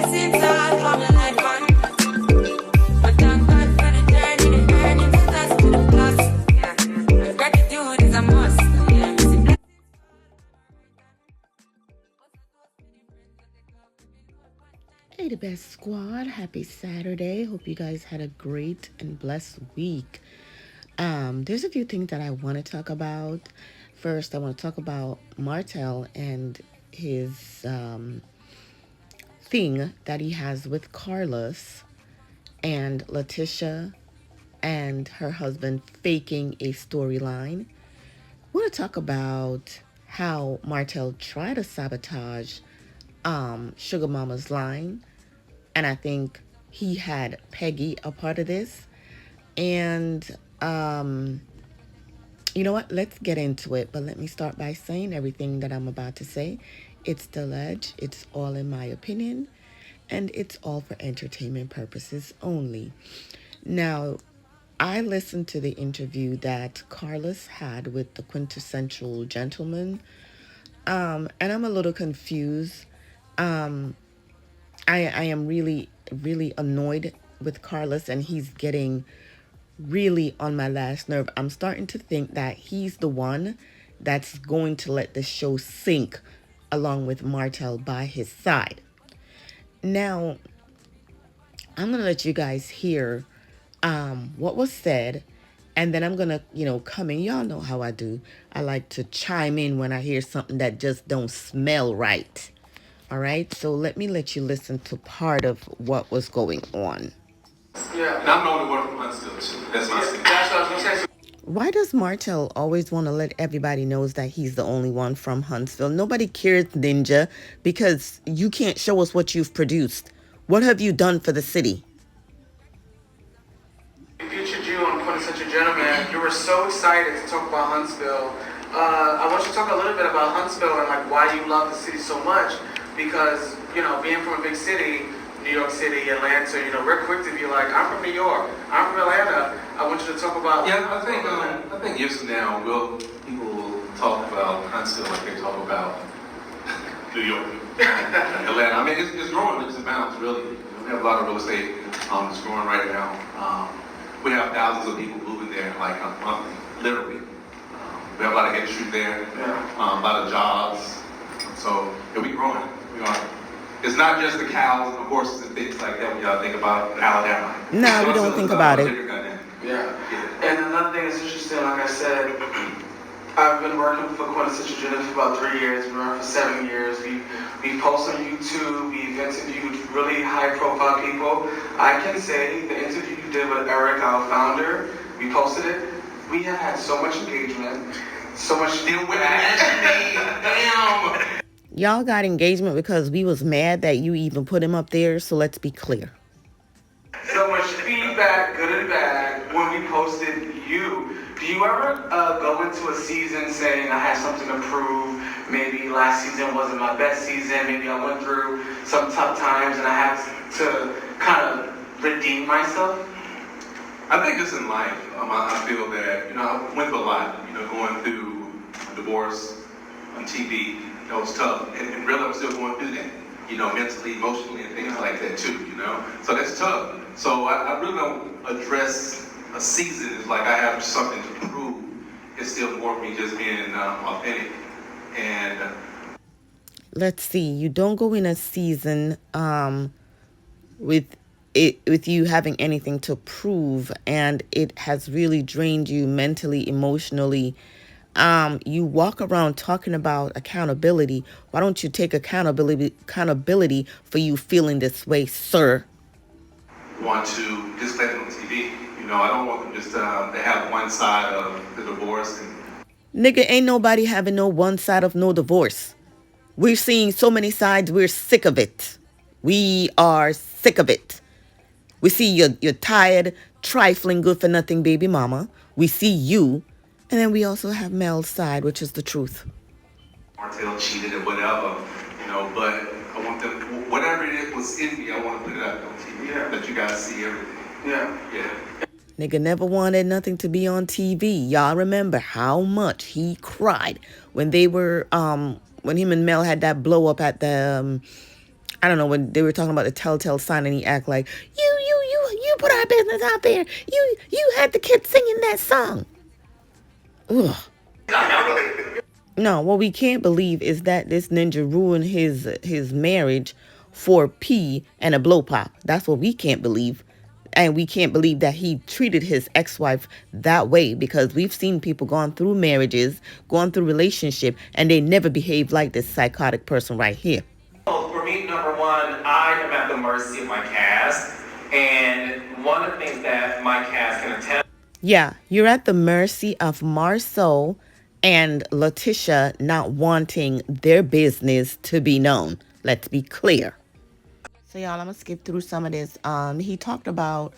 blessings all coming like fun. But thank God for the journey, the earnings, the dust to the plus. Yeah. Gratitude is a must. Yeah. Hey, the best squad. Happy Saturday. Hope you guys had a great and blessed week. There's a few things that I want to talk about. First, I want to talk about Martell and his thing that he has with Carlos and Latisha and her husband faking a storyline. I want to talk about how Martell tried to sabotage Sugar Mama's line, and I think he had Peggy a part of this. And you know what? Let's get into it. But let me start by saying everything that I'm about to say. It's the ledge. It's all in my opinion. And it's all for entertainment purposes only. Now, I listened to the interview that Carlos had with the quintessential gentleman. And I'm a little confused. I am really, really annoyed with Carlos, and he's getting really on my last nerve. I'm starting to think that he's the one that's going to let the show sink along with Martell by his side. Now, I'm going to let you guys hear what was said, and then I'm going to, come in. Y'all know how I do. I like to chime in when I hear something that just don't smell right. All right, so let you listen to part of what was going on. Yeah, and I'm the only one from Huntsville too. That's my city. That's what I was gonna say. Why does Martell always want to let everybody knows that he's the only one from Huntsville? Nobody cares, Ninja, because you can't show us what you've produced. What have you done for the city? We featured you on Quintessential Gentleman. You were so excited to talk about Huntsville. I want you to talk a little bit about Huntsville and like why you love the city so much. Because being from a big city, New York City, Atlanta, we're quick to be like, I'm from New York, I'm from Atlanta. I want you to talk about. Yeah, I think years from now, people will talk about Huntsville like they talk about New York, Atlanta. I mean, it's growing leaps and bounds, really. We have a lot of real estate that's growing right now. We have thousands of people moving there, like monthly, literally. We have a lot of industry there, a lot of jobs. So yeah, we growing. We are. It's not just the cows and the horses and things like that when y'all think about Alabama. No, we don't think about it. Yeah. And another thing that's interesting, like I said, I've been working for Quintessential Gentleman for about 3 years. We've been around for 7 years. We post on YouTube. We've interviewed really high-profile people. I can say the interview you did with Eric, our founder, we posted it. We have had so much engagement, so much still with Damn. Y'all got engagement because we was mad that you even put him up there, so let's be clear. So much feedback, good and bad, when we posted you. Do you ever go into a season saying I had something to prove? Maybe last season wasn't my best season. Maybe I went through some tough times and I had to kind of redeem myself? I think it's in life. I feel that, I went through a lot, going through a divorce on TV. It was tough, and really I'm still going through that, mentally, emotionally, and things like that too, So that's tough. So I really don't address a season as like I have something to prove. It's still more of me just being authentic. And let's see, you don't go in a season with you having anything to prove, and it has really drained you mentally, emotionally. You walk around talking about accountability. Why don't you take accountability for you feeling this way, sir? Want to just let it on TV. I don't want them just to have one side of the divorce. Nigga, ain't nobody having no one side of no divorce. We're seeing so many sides. We're sick of it. We are sick of it. We see you're tired, trifling, good for nothing baby mama. We see you. And then we also have Mel's side, which is the truth. Martell cheated or whatever, but I want them, whatever it was in me, I want to put it out on TV. Yeah. Let you guys see everything. Yeah. Nigga never wanted nothing to be on TV. Y'all remember how much he cried when they were, when him and Mel had that blow up at the I don't know, when they were talking about the telltale sign and he act like, you put our business out there. You had the kids singing that song. Ugh. No, what we can't believe is that this ninja ruined his marriage for P and a blow pop. That's what we can't believe. And we can't believe that he treated his ex-wife that way, because we've seen people gone through marriages, gone through relationship, and they never behave like this psychotic person right here. For me, number one, I am at the mercy of my cast. And one of the things that my cast can attest. Yeah, you're at the mercy of Marsue and Latisha not wanting their business to be known. Let's be clear. So y'all, I'm gonna skip through some of this. He talked about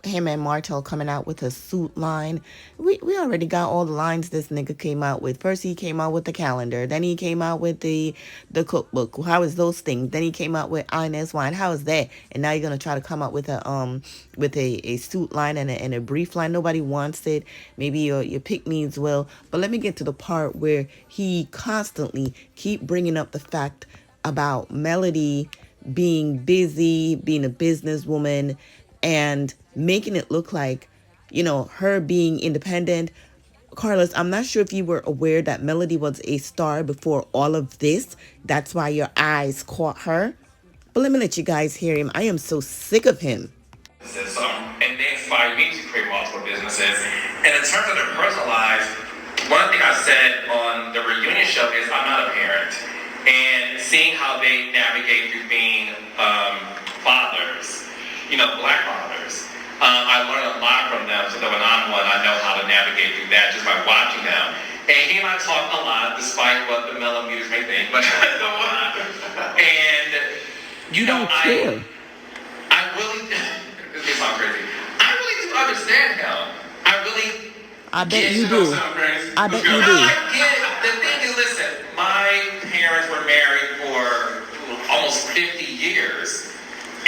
him and Martell coming out with a suit line. We already got all the lines this nigga came out with. First he came out with the calendar, then he came out with the cookbook. How is those things? Then he came out with Inez wine. How is that? And now you're gonna try to come out with a suit line and a brief line. Nobody wants it. Maybe your pick me's will. But let me get to the part where he constantly keep bringing up the fact about Melody being busy, being a businesswoman, and making it look like, you know, her being independent. Carlos, I'm not sure if you were aware that Melody was a star before all of this. That's why your eyes caught her. But let me let you guys hear him. I am so sick of him. And they inspired me to create multiple businesses. And in terms of their personal lives, one thing I said on the reunion show is I'm not a parent. And seeing how they navigate through being fathers, you know, black fathers, I learned a lot from them, so that when I'm one, I know how to navigate through that just by watching them. And he and I talk a lot, despite what the millimeters may think, but and You don't care. I really, this sounds crazy. I really do understand him. I bet you do. I bet you do. I get it. The thing is, listen, my parents were married for almost 50 years,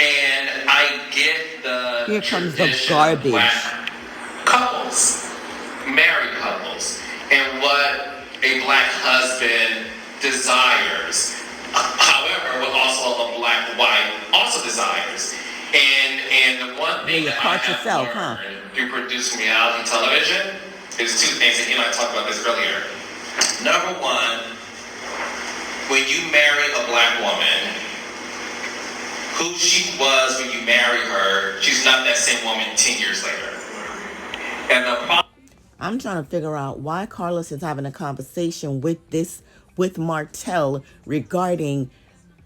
and I get the Here comes the garbage. Black couples, married couples, and what a black husband desires. However, what also a black wife also desires. And the one thing that I have learned through producing reality television is two things, and you and I talked about this earlier. Number one, when you marry a black woman, who she was when you marry her, she's not that same woman 10 years later. And the problem, I'm trying to figure out why Carlos is having a conversation with Martell regarding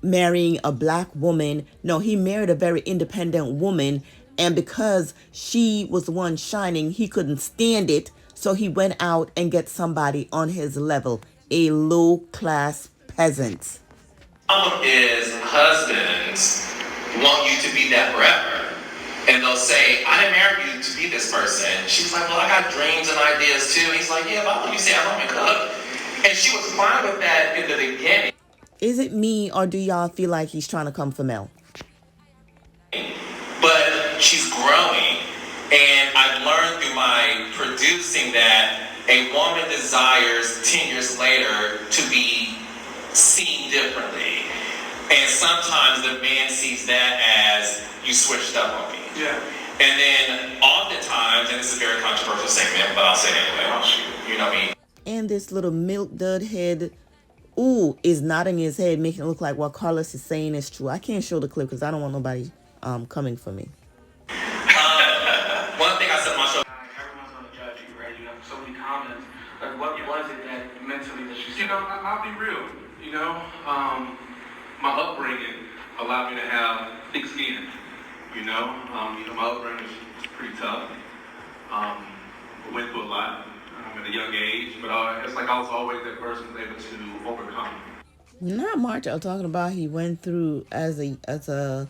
marrying a black woman. No, he married a very independent woman, and because she was the one shining, he couldn't stand it, so he went out and get somebody on his level, a low-class peasant. problem is husbands want you to be that forever. And they'll say, I didn't marry you to be this person. She's like, well, I got dreams and ideas too. He's like, yeah, but I want you to say I love and cook. And she was fine with that in the beginning. Is it me, or do y'all feel like he's trying to come for Mel? But she's growing. And I've learned through my producing that a woman desires 10 years later to be seen differently. And sometimes the man sees that as you switched up on me. Yeah. And then oftentimes, and this is a very controversial segment, but I'll say it anyway. Oh, shoot. You know me. And this little milk dud head, is nodding his head, making it look like what Carlos is saying is true. I can't show the clip because I don't want nobody coming for me. One thing I said on my show. Everyone's going to judge you, right? You have so many comments. Like, what was it that mentally that you said? You know, I'll be real. You know, my upbringing allowed me to have thick skin. You know, my upbringing was pretty tough. Went through a lot at a young age, but it's like I was always that person able to overcome. Not Martell talking about he went through at a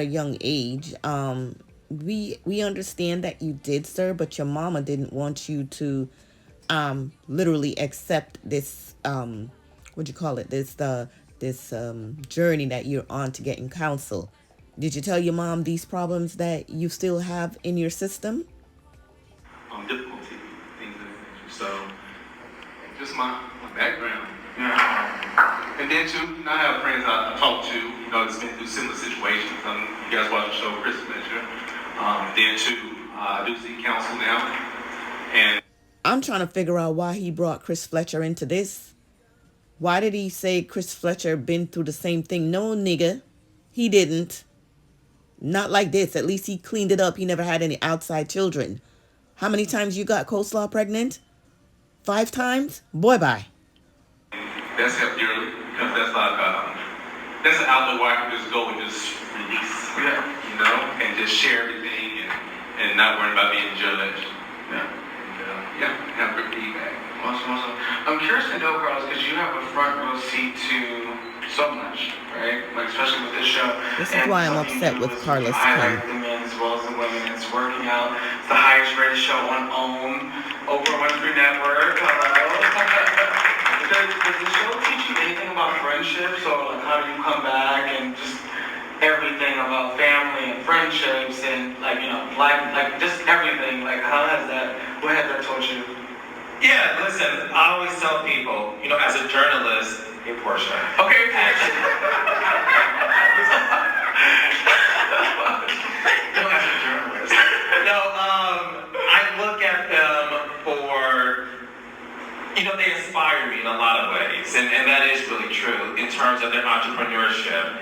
young age. We understand that you did, sir, but your mama didn't want you to literally accept this this journey that you're on to getting counsel. Did you tell your mom these problems that you still have in your system? Difficulty, things of that nature. So, just my background. Yeah. And then too, I have friends I talk to, that's been through similar situations. You guys watch the show, Chris Fletcher. Then too, I do see counsel now. And I'm trying to figure out why he brought Chris Fletcher into this. Why did he say Chris Fletcher been through the same thing? No, nigga, he didn't. Not like this. At least he cleaned it up. He never had any outside children. How many times you got Coleslaw pregnant? 5 times? Boy, bye. that's helped dearly because that's like that's an outlet where I can just go and just release, and just share everything and not worry about being judged. Have good feedback. Awesome. I'm curious to know, Carlos, because you have a front row seat to so much, right? Like, especially with this show. This is why I'm upset with Carlos highlight the men as well as the women. It's working out. It's the highest rated show on OWN, Oprah Winfrey Network. Does the show teach you anything about friendships, or like how do you come back and just everything about family and friendships and like just everything? Like what has that taught you? Yeah, listen, I always tell people, as a journalist, hey, Portia. Okay. As a journalist. I look at them for, they inspire me in a lot of ways, and that is really true in terms of their entrepreneurship.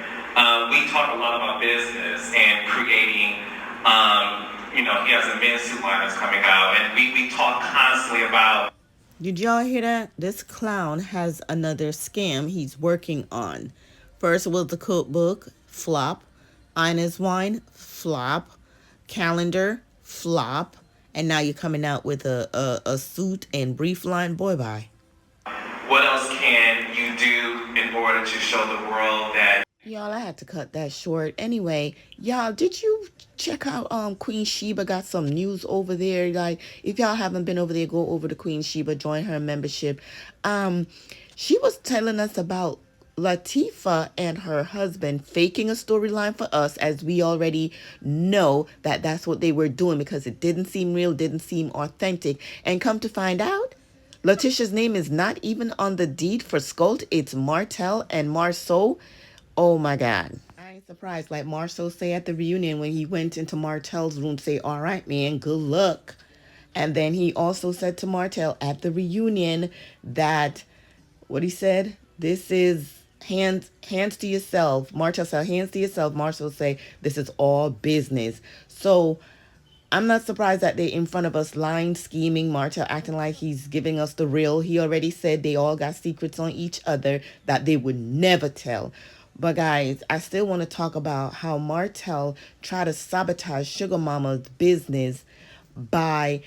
We talk a lot about business and creating, he has a men's suit line that's coming out, and we talk constantly about. Did y'all hear that? This clown has another scam he's working on. First was the cookbook, flop. Ina's wine, flop. Calendar, flop. And now you're coming out with a suit and brief line. Boy, bye. What else can you do in order to show the world that? Y'all, I had to cut that short. Anyway, y'all, did you check out Queen Sheba got some news over there? Like, if y'all haven't been over there, go over to Queen Sheba, join her membership. She was telling us about Latifah and her husband faking a storyline for us, as we already know that that's what they were doing because it didn't seem real, didn't seem authentic. And come to find out, Latisha's name is not even on the deed for Scholt. It's Martell and Marsue. Oh my God. I ain't surprised. Like Marsue say at the reunion when he went into Martell's room, say, all right, man, good luck. And then he also said to Martell at the reunion that, what he said, this is hands to yourself. Martell said, hands to yourself. Marsue say, this is all business. So I'm not surprised that they're in front of us lying, scheming, Martell acting like he's giving us the real. He already said they all got secrets on each other that they would never tell. But guys, I still want to talk about how Martell tried to sabotage Sugar Mama's business by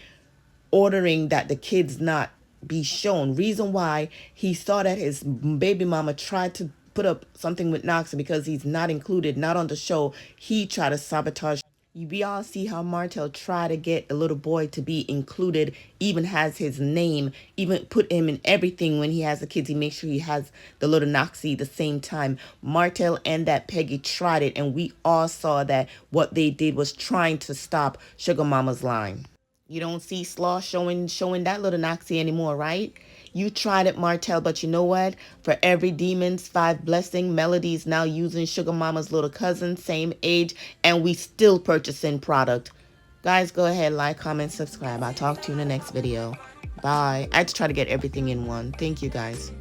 ordering that the kids not be shown. Reason why he saw that his baby mama tried to put up something with Knox, and because he's not included, not on the show, he tried to sabotage. We all see how Martell tried to get a little boy to be included, even has his name, even put him in everything. When he has the kids, he makes sure he has the little Noxie the same time. Martell and that Peggy tried it, and we all saw that what they did was trying to stop Sugar Mama's line. You don't see Slaw showing that little Noxie anymore, right? You tried it, Martell, but you know what? For every demon's 5 blessing, Melody's now using Sugar Mama's little cousin, same age, and we still purchasing product. Guys, go ahead, like, comment, subscribe. I'll talk to you in the next video. Bye. I had to try to get everything in one. Thank you, guys.